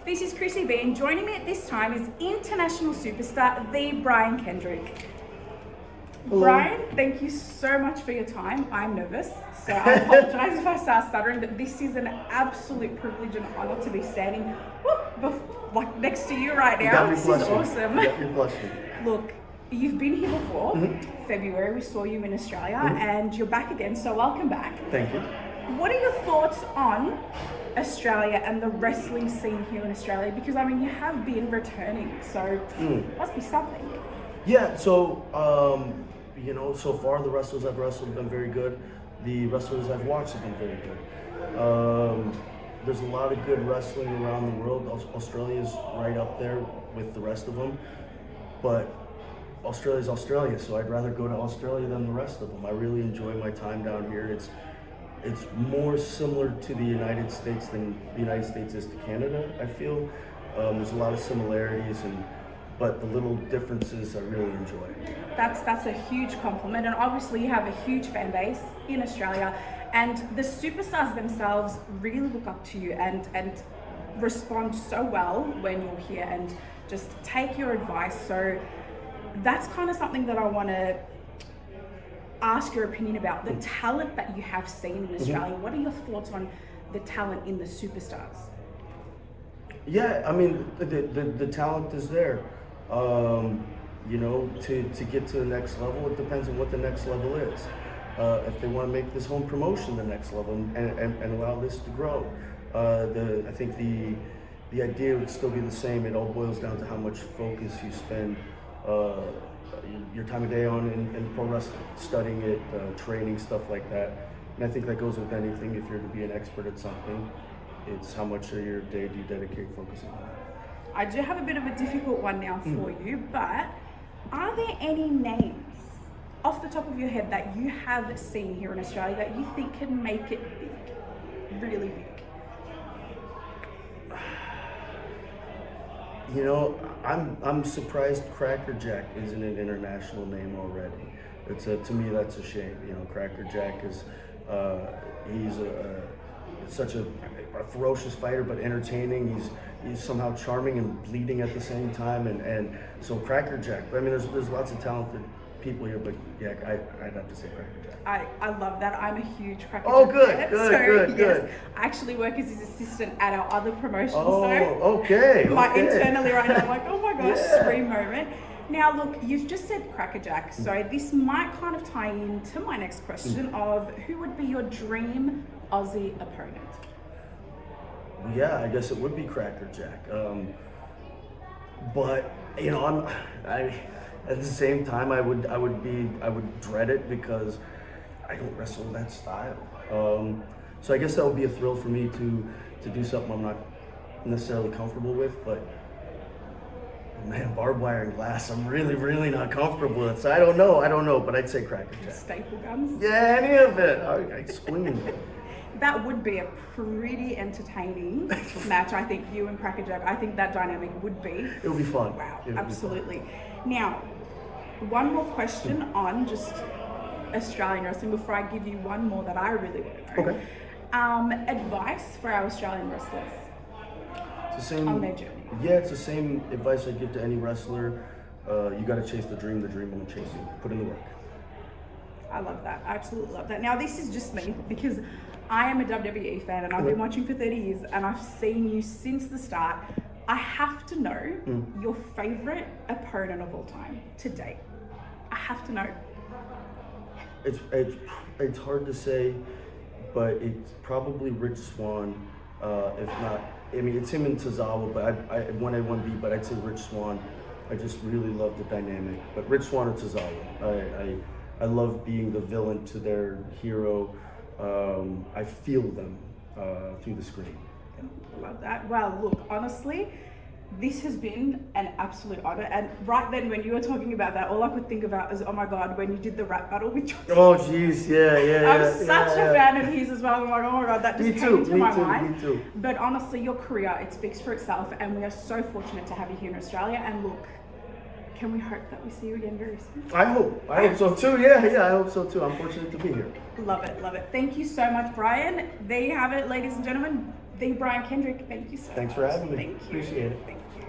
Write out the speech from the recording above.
This is Chrissy B, and joining me at this time is international superstar, the Brian Kendrick. Hello. Brian, thank you so much for your time. I'm nervous, so I apologize if I start stuttering, but this is an absolute privilege and honor to be standing like next to you right now. This is awesome. You're blushing. Look, you've been here before. February, we saw you in Australia, and you're back again, so welcome back. Thank you. What are your thoughts on Australia and the wrestling scene here in Australia? Because I mean, you have been returning, so must be something. Yeah, so so far the wrestlers I've wrestled have been very good. The wrestlers I've watched have been very good. There's a lot of good wrestling around the world. Australia's right up there with the rest of them, but Australia's Australia, so I'd rather go to Australia than the rest of them. I really enjoy my time down here. It's more similar to the United States than the United States is to Canada, I feel. There's a lot of similarities, but the little differences I really enjoy. That's a huge compliment, and obviously you have a huge fan base in Australia, and the superstars themselves really look up to you and respond so well when you're here and just take your advice. So that's kind of something that I want to ask your opinion about, the talent that you have seen in Australia. What are your thoughts on the talent in the superstars? Yeah, I mean, the talent is there. To get to the next level, it depends on what the next level is. If they want to make this home promotion the next level and allow this to grow, I think the idea would still be the same. It all boils down to how much focus you spend your time of day on in pro wrestling, studying it, training, stuff like that. And I think that goes with anything. If you're to be an expert at something, it's how much of your day do you dedicate focusing on that. I do have a bit of a difficult one now for you, but are there any names off the top of your head that you have seen here in Australia that you think can make it big, really big? I'm surprised Cracker Jack isn't an international name already. To me, that's a shame. Cracker Jack is he's such a ferocious fighter, but entertaining. He's somehow charming and bleeding at the same time, and so Cracker Jack. I mean, there's lots of talented people here, but yeah, I'd have to say Cracker Jack. I love that. I'm a huge Cracker Jack. Oh, good, fan. Good. I actually work as his assistant at our other promotion. Okay. Internally right now, I'm like, oh my gosh, scream moment. Now look, you've just said Cracker Jack, so this might kind of tie into my next question of who would be your dream Aussie opponent? Yeah, I guess it would be Cracker Jack. But at the same time, I would dread it because I don't wrestle that style. So I guess that would be a thrill for me to do something I'm not necessarily comfortable with. But man, barbed wire and glass, I'm really, really not comfortable with. So I don't know. But I'd say Cracker Jack. Staple guns? Yeah, any of it. I'd scream. That would be a pretty entertaining match, I think, you and Cracker Jack. I think that dynamic would be. It would be fun. Wow, absolutely. Now, one more question on just Australian wrestling before I give you one more that I really want to know. Okay. Advice for our Australian wrestlers on their journey. Yeah, it's the same advice I give to any wrestler. You got to chase the dream won't chase you. Put in the work. I love that. I absolutely love that. Now, this is just me because I am a WWE fan and I've been watching for 30 years and I've seen you since the start. I have to know your favorite opponent of all time to date. I have to know. It's hard to say, but it's probably Rich Swann. If not, I mean, it's him and Tozawa, but I 1A1B, but I'd say Rich Swann. I just really love the dynamic. But Rich Swann or Tozawa. I love being the villain to their hero. I feel them through the screen. Yeah. Love that. Well, look, honestly, this has been an absolute honor. And right then, when you were talking about that, all I could think about is, oh my God, when you did the rap battle with John. Oh, jeez, yeah. I'm such a fan of his as well. I'm like, oh my God, that just came into my mind. Me too. But honestly, your career, it speaks for itself. And we are so fortunate to have you here in Australia. And look, can we hope that we see you again very soon? I hope so too. Yeah, I hope so too. I'm fortunate to be here. Love it. Thank you so much, Brian. There you have it, ladies and gentlemen. The Brian Kendrick, thank you so Thanks much. for having me. Thank you. Appreciate it. Thank you.